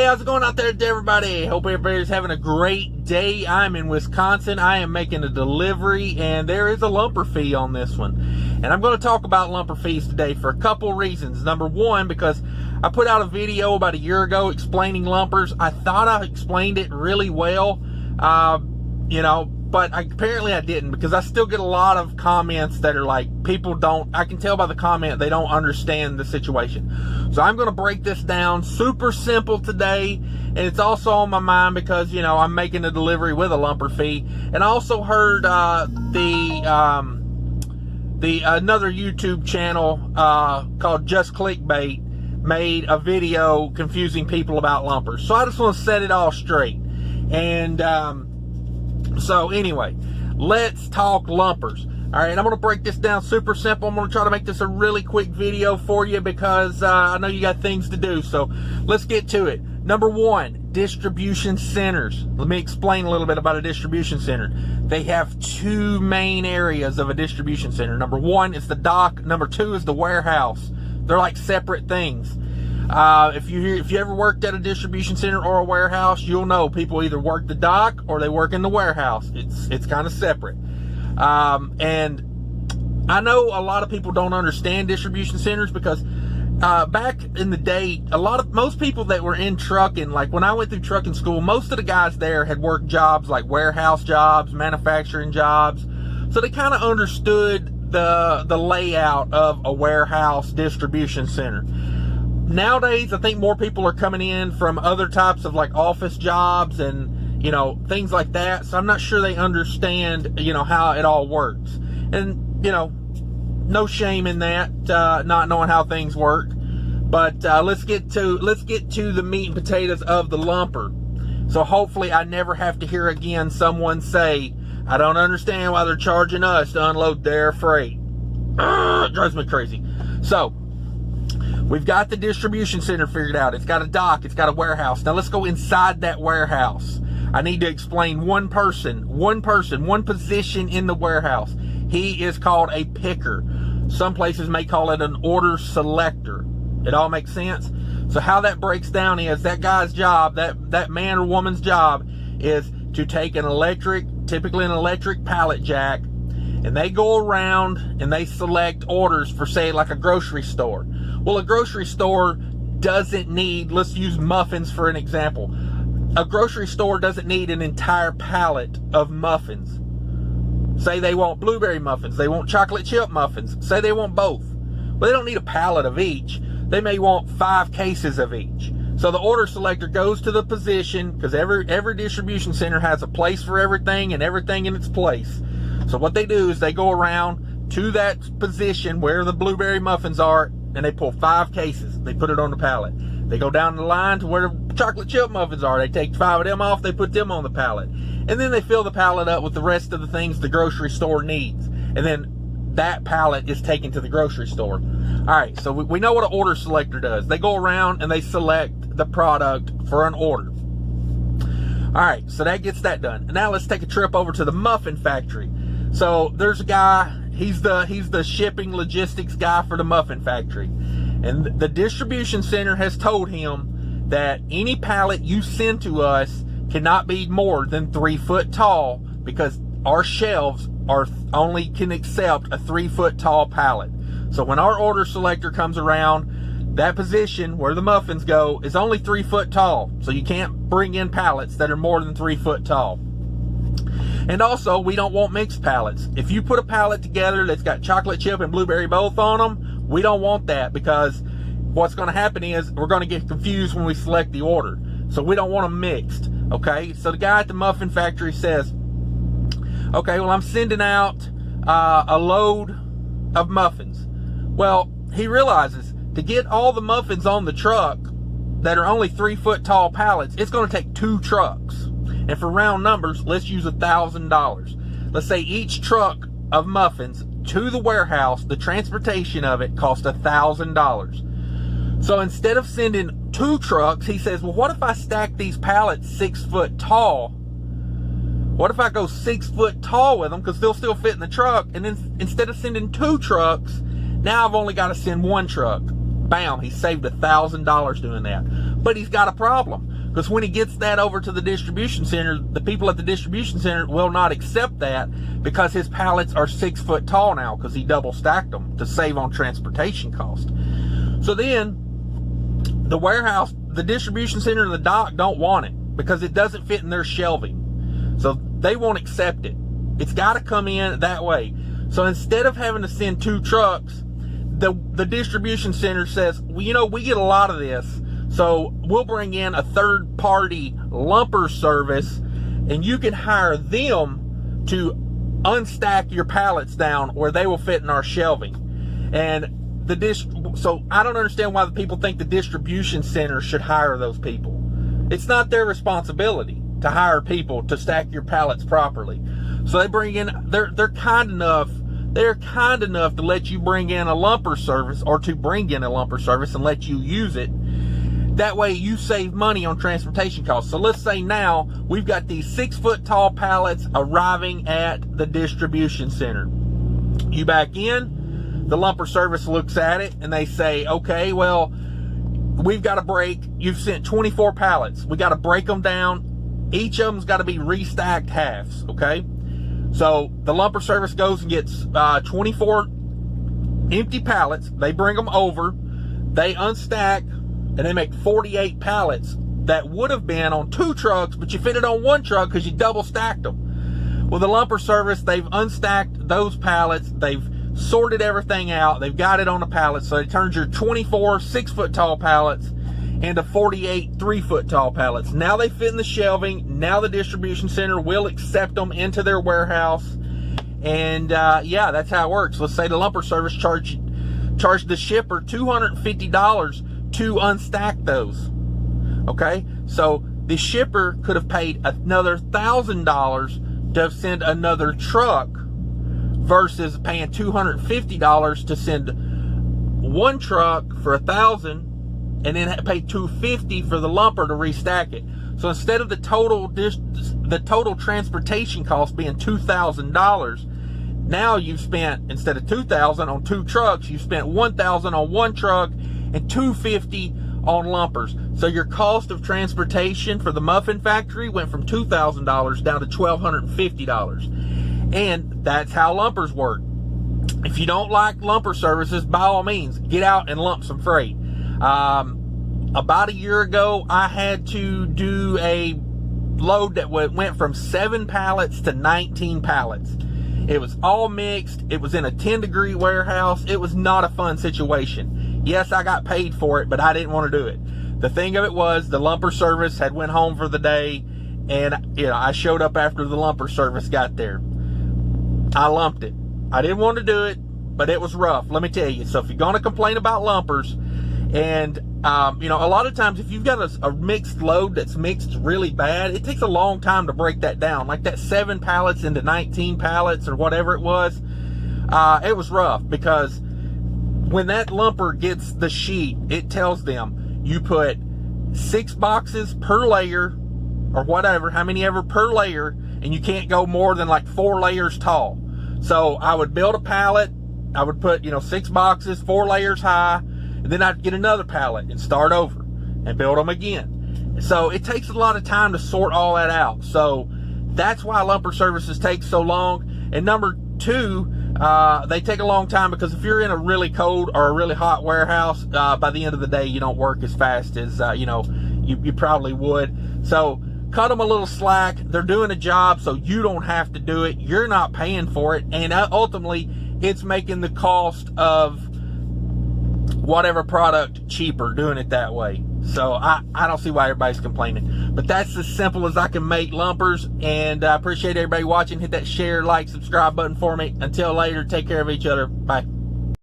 how's it going out there to everybody? Hope everybody's having a great day. I'm in Wisconsin. I am making a delivery, and there is a lumper fee on this one. And I'm going to talk about lumper fees today for a couple reasons. Number one, because I put out a video about a year ago explaining lumpers. I thought I explained it really well, but apparently I didn't, because I still get a lot of comments that are like, I can tell by the comment they don't understand the situation. So I'm going to break this down super simple today, and it's also on my mind because, I'm making a delivery with a lumper fee. And I also heard another YouTube channel called Just Clickbait made a video confusing people about lumpers. So I just want to set it all straight. And so anyway, let's talk lumpers. All right, I'm going to break this down super simple. I'm going to try to make this a really quick video for you because I know you got things to do. So let's get to it. Number one, distribution centers. Let me explain a little bit about a distribution center. They have two main areas of a distribution center. Number one is the dock. Number two is the warehouse. They're like separate things. If you ever worked at a distribution center or a warehouse, you'll know people either work the dock or they work in the warehouse. It's kind of separate. And I know a lot of people don't understand distribution centers because back in the day, most people that were in trucking, like when I went through trucking school, most of the guys there had worked jobs like warehouse jobs, manufacturing jobs. So they kind of understood the layout of a warehouse distribution center. Nowadays, I think more people are coming in from other types of like office jobs and, things like that. So I'm not sure they understand, how it all works. And, no shame in that, not knowing how things work. But let's get to the meat and potatoes of the lumper. So hopefully I never have to hear again someone say, I don't understand why they're charging us to unload their freight. It drives me crazy. So we've got the distribution center figured out. It's got a dock. It's got a warehouse. Now let's go inside that warehouse. I need to explain one position in the warehouse. He is called a picker. Some places may call it an order selector. It all makes sense? So how that breaks down is that guy's job, that man or woman's job is to take typically an electric pallet jack, and they go around and they select orders for, say, like a grocery store. Well, a grocery store doesn't need, let's use muffins for an example. A grocery store doesn't need an entire pallet of muffins. Say they want blueberry muffins, they want chocolate chip muffins, say they want both. But they don't need a pallet of each. They may want 5 cases of each. So the order selector goes to the position, because every distribution center has a place for everything and everything in its place. So what they do is they go around to that position where the blueberry muffins are, and they pull 5 cases. They put it on the pallet. They go down the line to where the chocolate chip muffins are. They take 5 of them off. They put them on the pallet. And then they fill the pallet up with the rest of the things the grocery store needs. And then that pallet is taken to the grocery store. All right, so we know what an order selector does. They go around and they select the product for an order. All right, so that gets that done. Now let's take a trip over to the muffin factory. So there's a guy, he's the shipping logistics guy for the muffin factory. And the distribution center has told him that any pallet you send to us cannot be more than 3 foot tall, because our shelves only can accept a 3 foot tall pallet. So when our order selector comes around, that position where the muffins go is only 3 foot tall. So you can't bring in pallets that are more than 3 foot tall. And also, we don't want mixed pallets. If you put a pallet together that's got chocolate chip and blueberry both on them, we don't want that, because what's going to happen is we're going to get confused when we select the order. So we don't want them mixed. Okay, so the guy at the muffin factory says, okay, well, I'm sending out a load of muffins. Well, he realizes to get all the muffins on the truck that are only 3 foot tall pallets, it's going to take 2 trucks. And for round numbers, let's use $1,000. Let's say each truck of muffins to the warehouse, the transportation of it cost $1,000. So instead of sending 2 trucks, he says, well, what if I stack these pallets 6 foot tall? What if I go 6 foot tall with them, because they'll still fit in the truck, and then instead of sending 2 trucks, now I've only got to send 1 truck. Bam, he saved $1,000 doing that. But he's got a problem. Because when he gets that over to the distribution center, the people at the distribution center will not accept that because his pallets are 6 foot tall now because he double stacked them to save on transportation cost. So then the warehouse, the distribution center, and the dock don't want it because it doesn't fit in their shelving. So they won't accept it. It's got to come in that way. So instead of having to send 2 trucks, the distribution center says, well, you know, we get a lot of this, so we'll bring in a third-party lumper service, and you can hire them to unstack your pallets down where they will fit in our shelving. And so I don't understand why the people think the distribution center should hire those people. It's not their responsibility to hire people to stack your pallets properly. So they bring in, they're kind enough to let you bring in a lumper service, or to bring in a lumper service and let you use it. That way you save money on transportation costs. So let's say now we've got these 6 foot tall pallets arriving at the distribution center. You back in, the lumper service looks at it and they say, okay, well, we've got to break, you've sent 24 pallets. We got to break them down. Each of them's got to be restacked halves, okay? So the lumper service goes and gets 24 empty pallets. They bring them over, they unstack, and they make 48 pallets that would have been on 2 trucks, but you fit it on 1 truck because you double stacked them. Well, the lumper service, they've unstacked those pallets, they've sorted everything out, they've got it on a pallet, so it turns your 24 6 foot tall pallets into 48 3 foot tall pallets. Now they fit in the shelving. Now the distribution center will accept them into their warehouse. And yeah, that's how it works. Let's say the lumper service charged the shipper $250 to unstack those. Okay, so the shipper could have paid another $1,000 to send another truck versus paying $250 to send 1 truck for $1,000 and then pay $250 for the lumper to restack it. So instead of the total transportation cost being $2,000, now you've spent, instead of $2,000 on 2 trucks, you've spent $1,000 on 1 truck and $250 on lumpers. So your cost of transportation for the muffin factory went from $2,000 down to $1,250. And that's how lumpers work. If you don't like lumper services, by all means, get out and lump some freight. About a year ago, I had to do a load that went from 7 pallets to 19 pallets. It was all mixed. It was in a 10-degree warehouse. It was not a fun situation. Yes, I got paid for it, but I didn't want to do it. The thing of it was, the lumper service had went home for the day, and I showed up after the lumper service got there. I lumped it. I didn't want to do it, but it was rough, let me tell you. So if you're going to complain about lumpers, and a lot of times if you've got a mixed load that's mixed really bad, it takes a long time to break that down. Like that 7 pallets into 19 pallets or whatever it was rough, because when that lumper gets the sheet, it tells them you put 6 boxes per layer or whatever, how many ever per layer, and you can't go more than like 4 layers tall. So I would build a pallet, I would put 6 boxes 4 layers high, and then I'd get another pallet and start over and build them again. So it takes a lot of time to sort all that out. So that's why lumper services take so long. And number 2, they take a long time because if you're in a really cold or a really hot warehouse, by the end of the day, you don't work as fast as, you probably would. So cut them a little slack. They're doing a job, so you don't have to do it. You're not paying for it. And ultimately, it's making the cost of whatever product cheaper doing it that way. So I don't see why everybody's complaining. But that's as simple as I can make lumpers. And I appreciate everybody watching. Hit that share, like, subscribe button for me. Until later, take care of each other. Bye.